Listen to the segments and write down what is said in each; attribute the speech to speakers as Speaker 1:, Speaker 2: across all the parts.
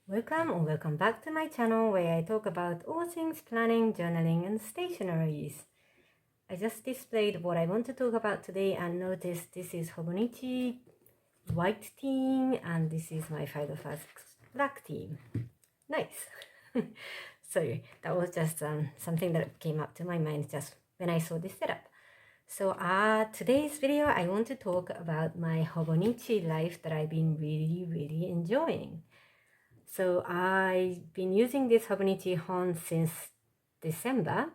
Speaker 1: Welcome or welcome back to my channel where I talk about all things planning, journaling and stationaries. I just displayed what I want to talk about today and notice this is Hobonichi white theme and this is my Filofax black theme. Nice! So that was just something that came up to my mind just when I saw this setup. So today's video I want to talk about my Hobonichi life that I've been really enjoying. So I've been using this Hobonichi HON since December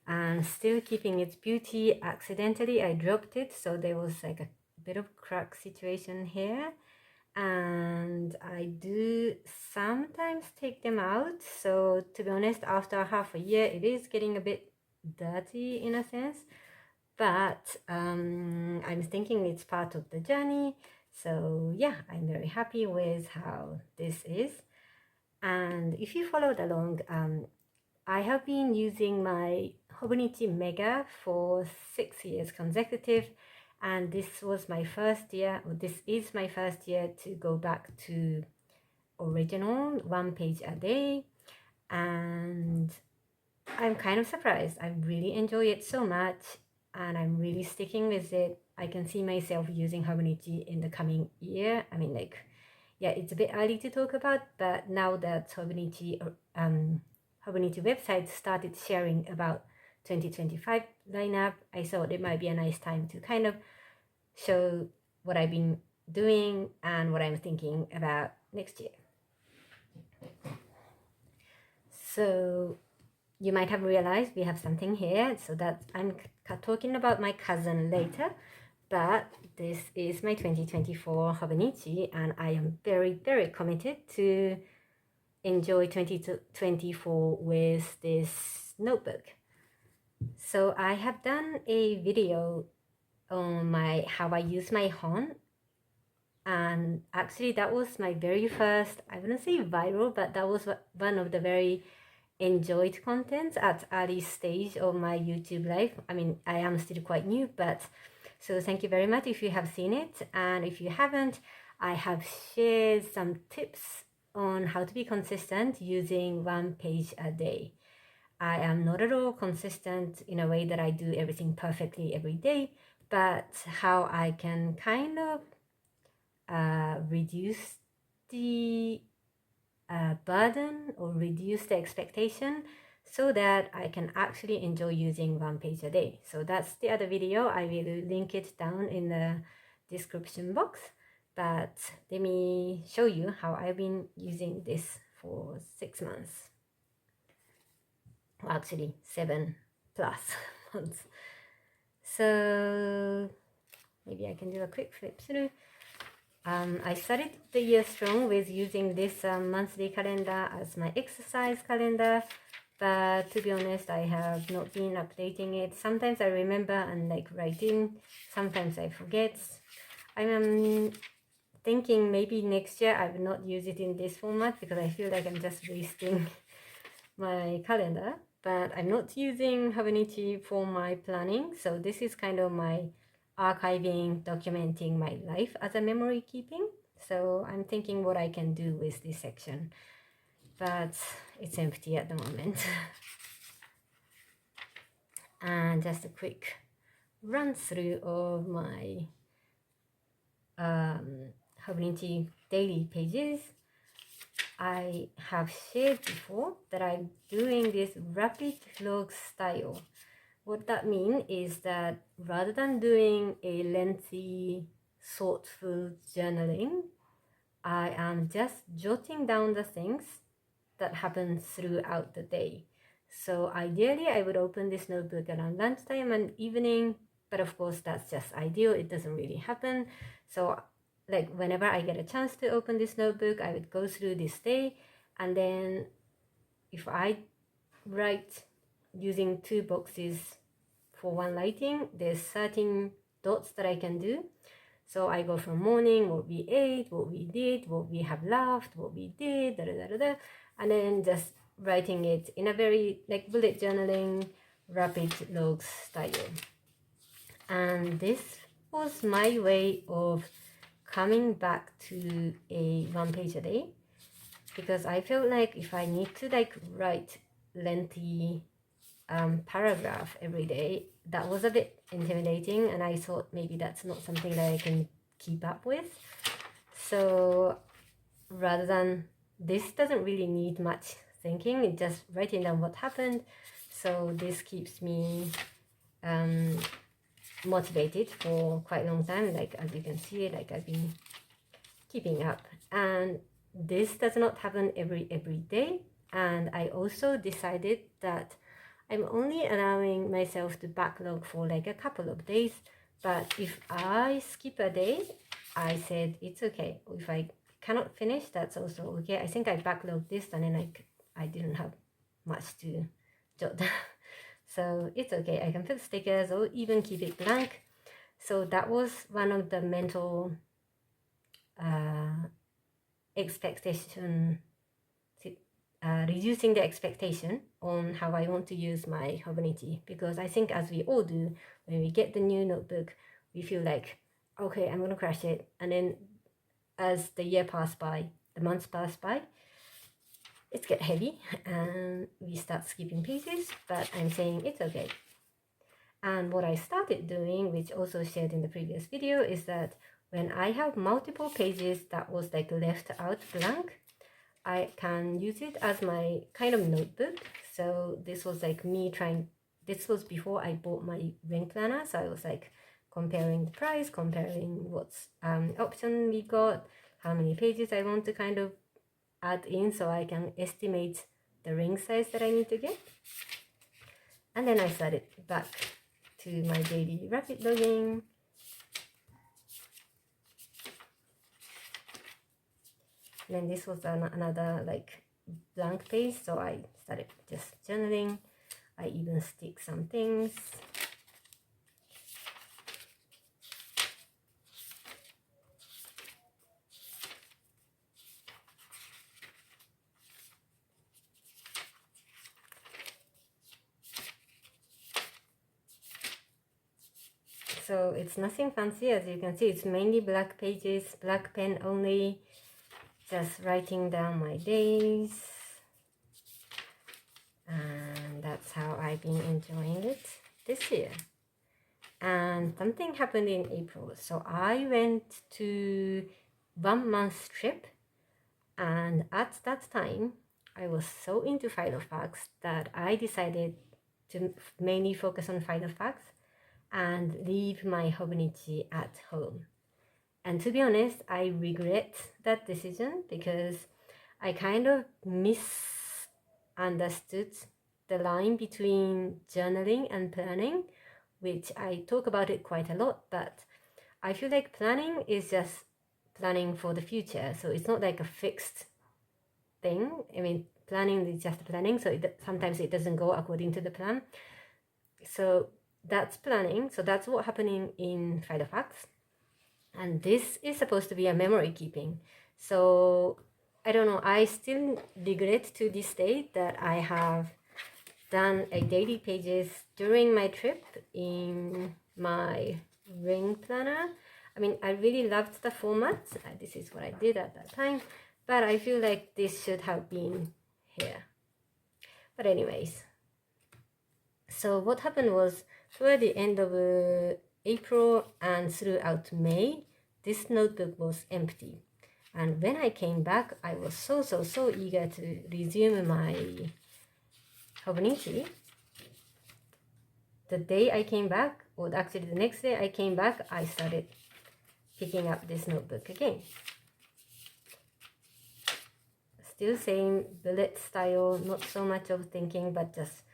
Speaker 1: and still keeping its beauty. Accidentally I dropped it, so there was like a bit of crack situation here, and I do sometimes take them out. So to be honest, after half a year it is getting a bit dirty in a sense, but I'm thinking it's part of the journey. So yeah, I'm very happy with how this is. And if you followed along, I have been using my Hobonichi Mega for 6 years consecutive, and this was my first year, or this is my first year to go back to original 1 page a day, and I'm kind of surprised. I really enjoy it so much and I'm really sticking with it. I can see myself using Hobonichi in the coming year. I mean, like, yeah, it's a bit early to talk about, but now that Hobonichi website started sharing about 2025 lineup, I thought it might be a nice time to kind of show what I've been doing and what I'm thinking about next year. So you might have realized we have something here, so that I'm talking about my cousin later, but this is my 2024 Hobonichi and I am very committed to enjoy 2024 with this notebook. So I have done a video on how I use my HON, and actually that was my very first, I wouldn't say viral, but that was one of the very enjoyed contents at early stage of my YouTube life. I mean, I am still quite new, but so thank you very much if you have seen it, and if you haven't, I have shared some tips on how to be consistent using 1 page a day. I am not at all consistent in a way that I do everything perfectly every day, but how I can kind of reduce the burden or reduce the expectation so that I can actually enjoy using 1 page a day. So that's the other video. I will link it down in the description box, but let me show you how I've been using this for 6 months. Well, actually 7+ months. So maybe I can do a quick flip through. I started the year strong with using this monthly calendar as my exercise calendar, but to be honest, I have not been updating it. Sometimes I remember and like write in, sometimes I forget. I'm thinking maybe next year I will not use it in this format because I feel like I'm just wasting my calendar, but I'm not using Hobonichi for my planning, so this is kind of my archiving, documenting my life as a memory keeping. So I'm thinking what I can do with this section, but it's empty at the moment. And just a quick run through of my Hobonichi daily pages. I have shared before that I'm doing this rapid log style. What that means is that rather than doing a lengthy, thoughtful journaling, I am just jotting down the things that happen throughout the day. So ideally, I would open this notebook around lunchtime and evening, but of course, that's just ideal. It doesn't really happen. So like whenever I get a chance to open this notebook, I would go through this day, and then if I write using 2 boxes for one writing, there's 13 dots that I can do. So I go from morning, what we ate, what we did, what we have laughed, what we did, and then just writing it in a very like bullet journaling, rapid log style. And this was my way of coming back to a 1 page a day, because I felt like if I need to like write lengthy paragraph every day, that was a bit intimidating, and I thought maybe that's not something that I can keep up with. So rather than, this doesn't really need much thinking, it's just writing down what happened. So this keeps me motivated for quite a long time. Like as you can see, like I've been keeping up, and this does not happen every day. And I also decided that I'm only allowing myself to backlog for like a couple of days, but if I skip a day, I said it's okay. If I cannot finish, that's also okay. I think I backlogged this and then I didn't have much to jot down. So it's okay, I can put stickers or even keep it blank. So that was one of the mental expectation, reducing the expectation on how I want to use my Hobonichi, because I think as we all do, when we get the new notebook, we feel like, okay, I'm gonna crash it, and then as the year passed by, the months pass by, it gets heavy and we start skipping pages. But I'm saying it's okay. And what I started doing, which also shared in the previous video, is that when I have multiple pages that was like left out blank, I can use it as my kind of notebook. So this was like me trying, this was before I bought my ring planner, so I was like comparing the price, comparing what's option we got, how many pages I want to kind of add in so I can estimate the ring size that I need to get. And then I started back to my daily rapid logging. And then this was another like blank page, so I started just journaling. I even stick some things. So it's nothing fancy, as you can see. It's mainly black pages, black pen only, just writing down my days. And that's how I've been enjoying it this year. And something happened in April. So I went to 1 month trip, and at that time I was so into Filofax that I decided to mainly focus on Filofax and leave my Hobonichi at home. And to be honest, I regret that decision because I kind of misunderstood the line between journaling and planning, which I talk about it quite a lot, but I feel like planning is just planning for the future. So it's not like a fixed thing. I mean, planning is just planning, so sometimes it doesn't go according to the plan. So that's planning. So that's what's happening in Filofax. And this is supposed to be a memory keeping. So I don't know, I still regret to this day that I have done a daily pages during my trip in my ring planner. I mean, I really loved the format. This is what I did at that time, but I feel like this should have been here. But anyways, so what happened was, toward the end of April and throughout May, this notebook was empty. And when I came back, I was so eager to resume my Hobonichi. The day I came back, or actually the next day I came back, I started picking up this notebook again. Still same bullet style, not so much of thinking, but just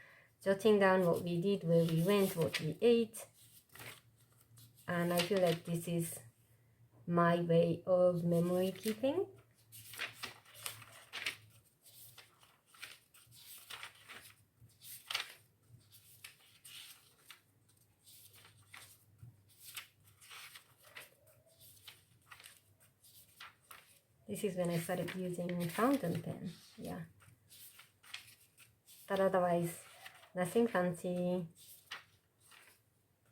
Speaker 1: jotting down what we did, where we went, what we ate. And I feel like this is my way of memory keeping. This is when I started using fountain pen, yeah. But otherwise, nothing fancy,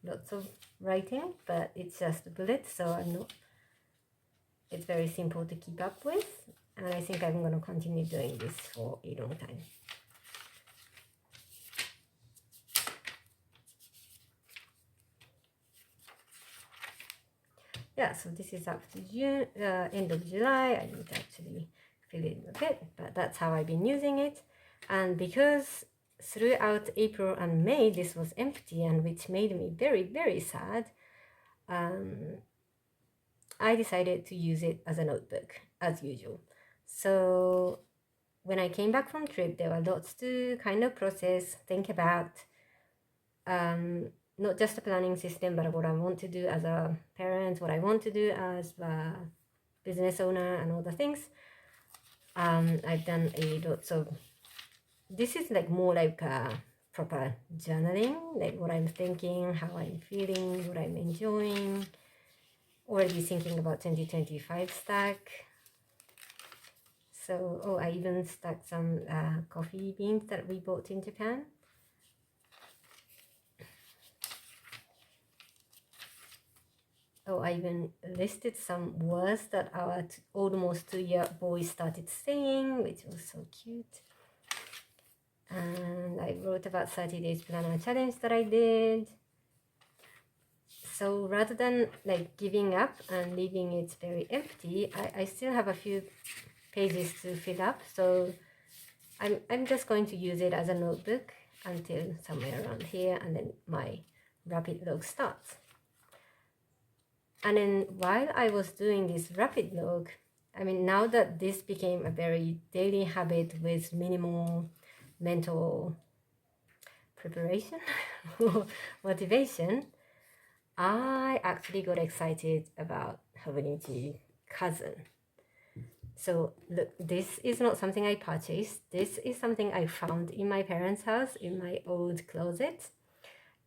Speaker 1: lots of writing, but it's just bullets, so it's very simple to keep up with. and I think I'm going to continue doing this for a long time. Yeah, so this is up to June, end of July. I need to actually fill it a bit, but that's how I've been using it. And because throughout April and May this was empty, and which made me very, very sad, I decided to use it as a notebook as usual. So when I came back from trip, there were lots to kind of process, think about, not just the planning system, but what I want to do as a parent, what I want to do as a business owner, and all the things. I've done a lot. So this is like more like a proper journaling, like what I'm thinking, how I'm feeling, what I'm enjoying. Already thinking about 2025 stack. So, oh, I even stacked some coffee beans that we bought in Japan. Oh, I even listed some words that our almost 2-year-old boy started saying, which was so cute. And I wrote about 30 days planner challenge that I did. So rather than like giving up and leaving it very empty, I still have a few pages to fill up. So I'm just going to use it as a notebook until somewhere around here, and then my rapid log starts. And then while I was doing this rapid log, I mean, now that this became a very daily habit with minimal mental preparation or motivation, I actually got excited about Hobonichi Cousin. So look, this is not something I purchased. This is something I found in my parents' house in my old closet.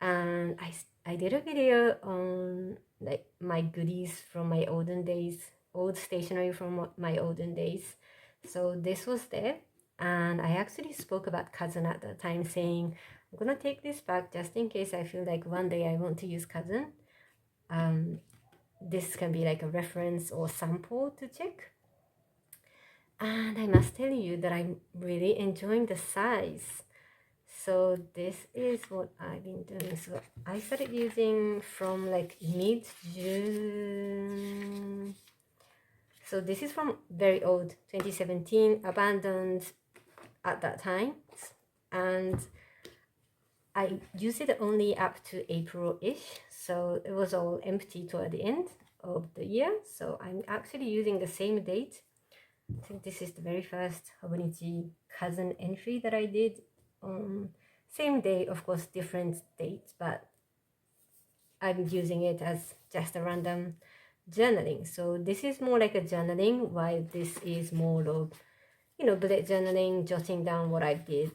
Speaker 1: And I did a video on like my goodies from my olden days, old stationery from my olden days. So this was there. And I actually spoke about Cousin at the time, saying, I'm gonna take this back just in case I feel like one day I want to use Cousin. This can be like a reference or sample to check. And I must tell you that I'm really enjoying the size. So this is what I've been doing. So I started using from like mid-June. So this is from very old, 2017, abandoned at that time. And I used it only up to April-ish. So it was all empty toward the end of the year. So I'm actually using the same date. I think this is the very first Hobonichi Cousin entry that I did. Same day, of course, different dates, but I'm using it as just a random journaling. So this is more like a journaling, while this is more of, bullet journaling, jotting down what I did.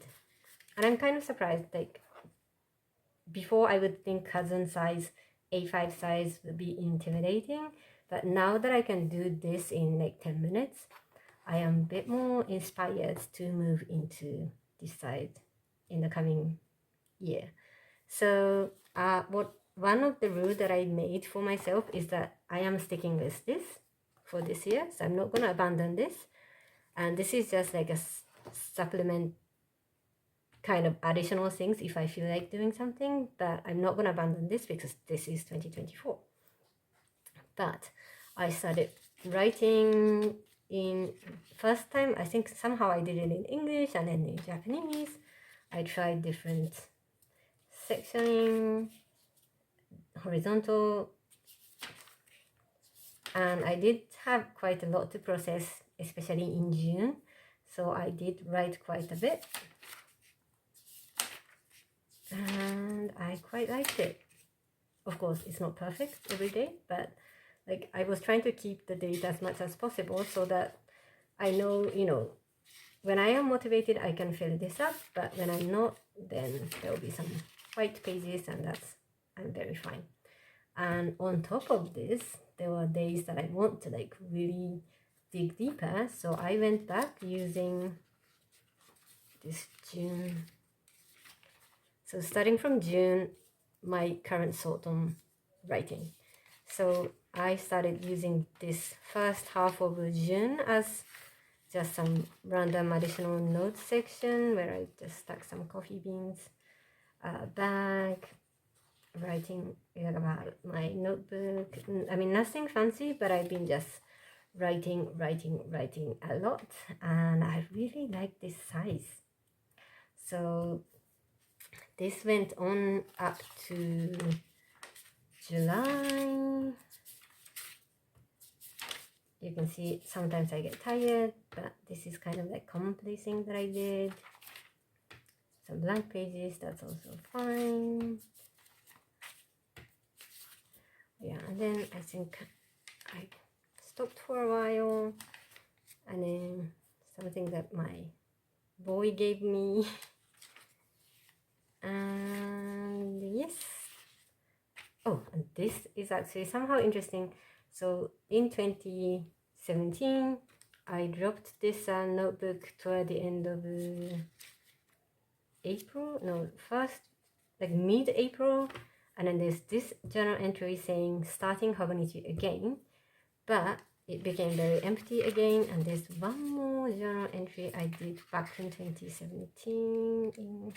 Speaker 1: And I'm kind of surprised, like, before I would think Cousin size, A5 size would be intimidating, but now that I can do this in like 10 minutes, I am a bit more inspired to move into this side in the coming year. So one of the rules that I made for myself is that I am sticking with this for this year. So I'm not going to abandon this. And this is just like a supplement kind of additional things if I feel like doing something, but I'm not going to abandon this because this is 2024. But I started writing in first time. I think somehow I did it in English and then in Japanese. I tried different sectioning, horizontal, and I did have quite a lot to process, especially in June. So I did write quite a bit, and I quite liked it. Of course, it's not perfect every day, but like I was trying to keep the date as much as possible so that I know, when I am motivated, I can fill this up, but when I'm not, then there will be some white pages, and I'm very fine. And on top of this, there were days that I want to like really dig deeper, so I went back using this June. So starting from June, my current sort on writing. So I started using this first half of June as just some random additional notes section where I just stuck some coffee beans, bag, writing about my notebook. I mean, nothing fancy, but I've been just writing a lot, and I really like this size. So this went on up to July. You can see sometimes I get tired, but this is kind of like commonplace thing that I did. Some blank pages, that's also fine. Yeah, and then I think I stopped for a while, and then something that my boy gave me. And yes, oh, and this is actually somehow interesting. So in 2017 I dropped this notebook toward the end of April, no, first like mid-April, and then there's this journal entry saying starting Hobonichi again, but it became very empty again. And there's one more journal entry I did back in 2017 in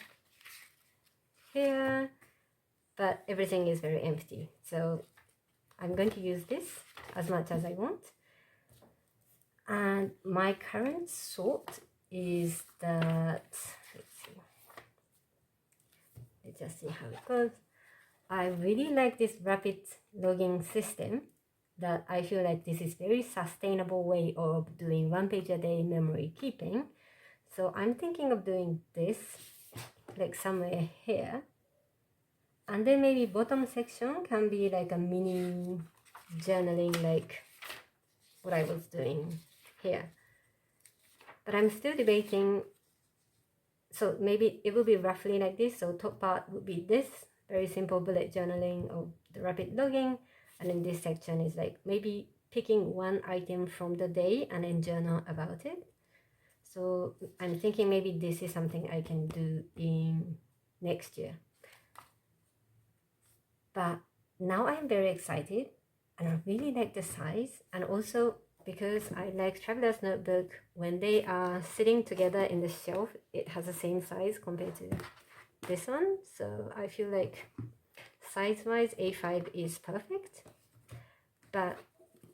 Speaker 1: here, but everything is very empty. So I'm going to use this as much as I want. And my current thought is that, let's just see how it goes. I really like this rapid logging system, that I feel like this is very sustainable way of doing 1 page a day memory keeping. So I'm thinking of doing this like somewhere here, and then maybe bottom section can be like a mini journaling, like what I was doing here. But I'm still debating. So maybe it will be roughly like this. So top part would be this very simple bullet journaling of the rapid logging, and then this section is like maybe picking one item from the day and then journal about it. So I'm thinking maybe this is something I can do in next year. But now I'm very excited, and I really like the size, and also because I like Traveler's Notebook, when they are sitting together in the shelf, it has the same size compared to this one. So I feel like size-wise A5 is perfect. But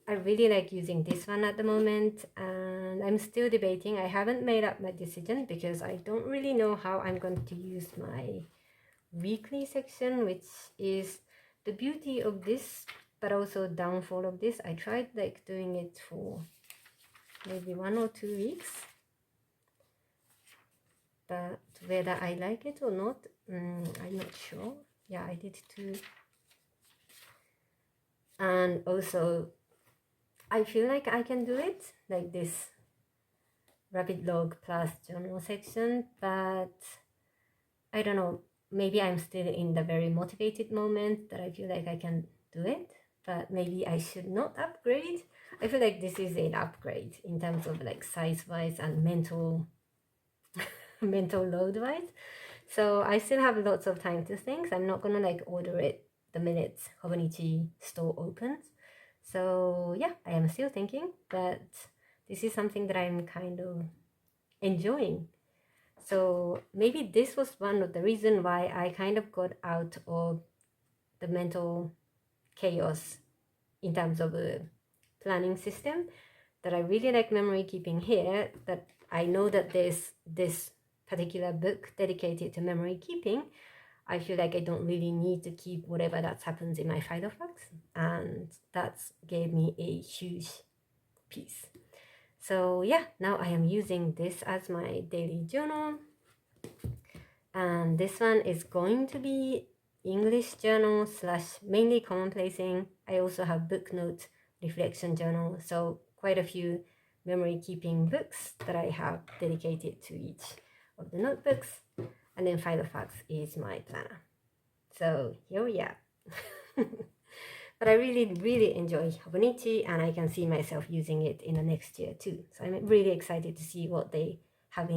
Speaker 1: I really like using this one at the moment, and I'm still debating. I haven't made up my decision because I don't really know how I'm going to use my weekly section, which is the beauty of this, but also downfall of this. I tried like doing it for maybe 1 or 2 weeks, but whether I like it or not, I'm not sure. Yeah, I did too. And also I feel like I can do it like this rapid log plus journal section, but I don't know, maybe I'm still in the very motivated moment that I feel like I can do it, but maybe I should not upgrade. I feel like this is an upgrade in terms of like size wise and mental mental load wise. So I still have lots of time to think. So I'm not gonna like order it the minute Hobonichi store opens. So yeah, I am still thinking, but this is something that I'm kind of enjoying. So maybe this was one of the reasons why I kind of got out of the mental chaos in terms of a planning system, that I really like memory keeping here, that I know that there's this particular book dedicated to memory keeping. I feel like I don't really need to keep whatever that happens in my Filofax, and that gave me a huge piece. So yeah, now I am using this as my daily journal, and this one is going to be English journal / mainly commonplacing. I also have book notes, reflection journal, so quite a few memory keeping books that I have dedicated to each of the notebooks, and then Filofax is my planner. So here we are. But I really enjoy Hobonichi, and I can see myself using it in the next year too. So I'm really excited to see what they have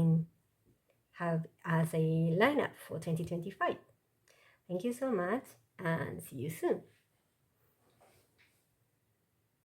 Speaker 1: as a lineup for 2025. Thank you so much, and see you soon.